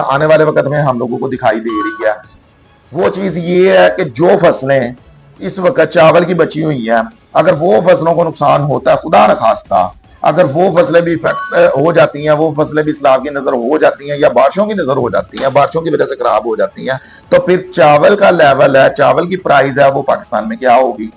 आने वाले वक्त में हम लोगों को दिखाई दे रही है। वो चीज ये है कि जो फसलें इस वक्त चावल की बची हुई हैं, अगर वो फसलों को नुकसान होता है, खुदा न खास्ता अगर वो फसलें भी इफेक्ट हो जाती हैं, वो फसलें भी सैलाब की नजर हो जाती हैं या बारिशों की नजर हो जाती हैं, बारिशों की वजह से खराब हो जाती हैं, तो फिर चावल का लेवल है, चावल की प्राइस है, वो पाकिस्तान में क्या होगी?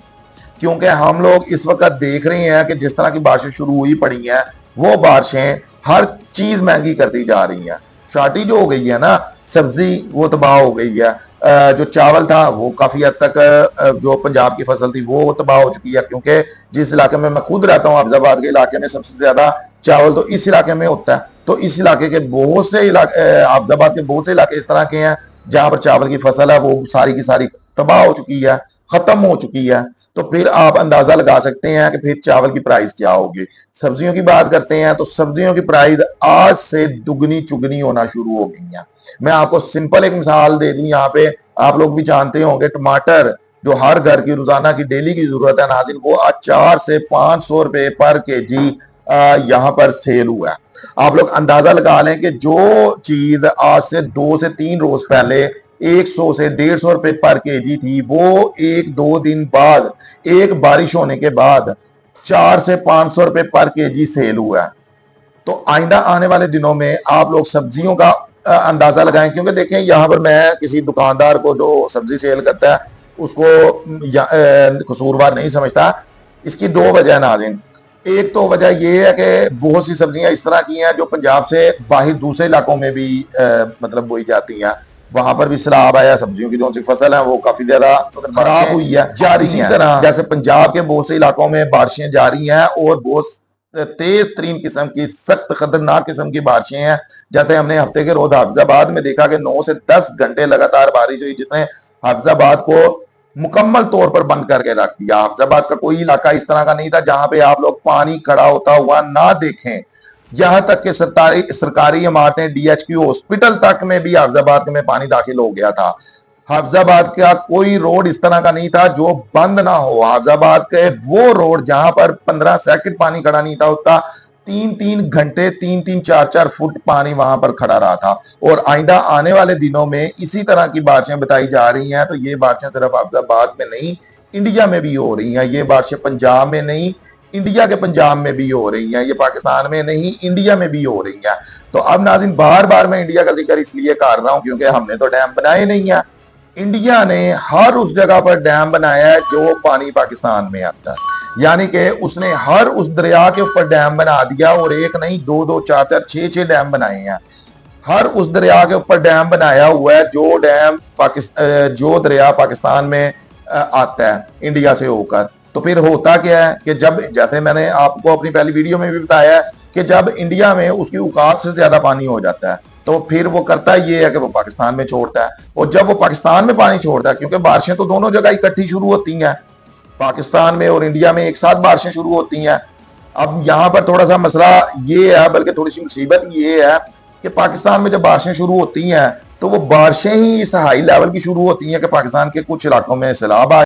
क्योंकि हम लोग इस वक्त देख रहे हैं कि जिस तरह की बारिशें शुरू हुई पड़ी हैं, वो बारिशें हर चीज महंगी करती जा रही हैं। शॉर्टेज हो गई है ना, सब्जी वो तबाह हो गई है। जो चावल था वो काफी हद तक जो पंजाब की फसल थी वो तबाह हो चुकी है, क्योंकि जिस इलाके में मैं खुद रहता हूँ, अफजाबाद के इलाके में सबसे ज्यादा चावल तो इस इलाके में होता है। तो इस इलाके के बहुत से इलाके, अफजाबाद के बहुत से इलाके इस तरह के हैं जहां पर चावल की फसल है वो सारी की सारी तबाह हो चुकी है, खत्म हो चुकी है। तो फिर आप अंदाजा लगा सकते हैं कि फिर चावल की प्राइस क्या होगी। सब्जियों की बात करते हैं तो सब्जियों की प्राइस आज से दुगनी चुगनी होना शुरू हो गई है। मैं आपको सिंपल एक मिसाल दे दूं, यहाँ पे आप लोग भी जानते होंगे, टमाटर जो हर घर की रोजाना की डेली की जरूरत है नाज़रीन, वो आज 4 से 500 रुपए पर केजी यहाँ पर सेल हुआ है। आप लोग अंदाजा लगा लें कि जो चीज आज से 2 से 3 रोज पहले 100 से 150 रुपए पर केजी थी, वो 1-2 दिन बाद, एक बारिश होने के बाद 4 से 500 रुपए पर केजी सेल हुआ है। तो आइंदा आने वाले दिनों में आप लोग सब्जियों का अंदाजा लगाएं, क्योंकि देखें यहाँ पर मैं किसी दुकानदार को जो सब्जी सेल करता है उसको कसूरवार नहीं समझता। इसकी 2 वजह नाज़रीन। एक तो वजह यह है कि बहुत सी सब्जियां इस तरह की हैं जो पंजाब से बाहर दूसरे इलाकों में भी मतलब बोई जाती हैं, वहां पर भी सैलाब आया, सब्जियों की जो सी फसल है वो काफी ज्यादा खराब हुई है, जारी इसी तरह जैसे पंजाब के बहुत से इलाकों में बारिशें जारी हैं और बहुत तेज तरीन किस्म की सख्त खतरनाक किस्म की बारिशें हैं। जैसे हमने हफ्ते के रोज हाफिजाबाद में देखा कि 9 से 10 घंटे लगातार बारिश हुई, जिसने हाफिजाबाद को मुकम्मल तौर पर बंद करके रख दिया। हाफिजाबाद का कोई इलाका इस तरह का नहीं था जहां पे आप लोग पानी खड़ा होता हुआ ना देखें। यहां तक कि सरकारी इमारतें, डीएचक्यू हॉस्पिटल तक में भी हाफिजाबाद में पानी दाखिल हो गया था। हाफिजाबाद का कोई रोड इस तरह का नहीं था जो बंद ना हो। हाफिजाबाद के वो रोड जहां पर 15 सेकंड पानी खड़ा नहीं था, होता 3-3 घंटे 3-3 4-4 फुट पानी वहां पर खड़ा रहा था। और आइंदा आने वाले दिनों में इसी तरह की बारिशें बताई जा रही हैं। तो ये बारिशें सिर्फ हाफिजाबाद में नहीं, इंडिया में भी हो रही हैं। ये बारिशें पंजाब में नहीं, इंडिया के पंजाब में भी हो रही हैं। ये पाकिस्तान में नहीं, इंडिया में भी हो रही हैं। तो अब नाज़रीन, बार बार मैं इंडिया का जिक्र इसलिए कर रहा हूं क्योंकि हमने तो डैम बनाए नहीं है। इंडिया ने हर उस जगह पर डैम बनाया है जो पानी पाकिस्तान में आता है, यानी कि उसने हर उस दरिया के ऊपर डैम बना दिया, और एक नहीं, 2-2 4-4 6-6 डैम बनाए हैं। हर उस दरिया के ऊपर डैम बनाया हुआ है जो डैम जो दरिया पाकिस्तान में आता है इंडिया से होकर। तो फिर होता क्या है कि जब, जैसे मैंने आपको अपनी पहली वीडियो में भी बताया है कि जब इंडिया में उसकी औकात से ज्यादा पानी हो जाता है तो फिर वो करता ये है कि वो पाकिस्तान में छोड़ता है। और जब वो पाकिस्तान में पानी छोड़ता है, क्योंकि बारिशें तो दोनों जगह इकट्ठी शुरू होती हैं, पाकिस्तान में और इंडिया में एक साथ बारिशें शुरू होती हैं। अब यहाँ पर थोड़ा सा मसला ये है, बल्कि थोड़ी सी मुसीबत ये है कि पाकिस्तान में जब बारिशें शुरू होती हैं तो वो बारिशें ही इस हाई लेवल की शुरू होती हैं कि पाकिस्तान के कुछ इलाकों में सैलाब आ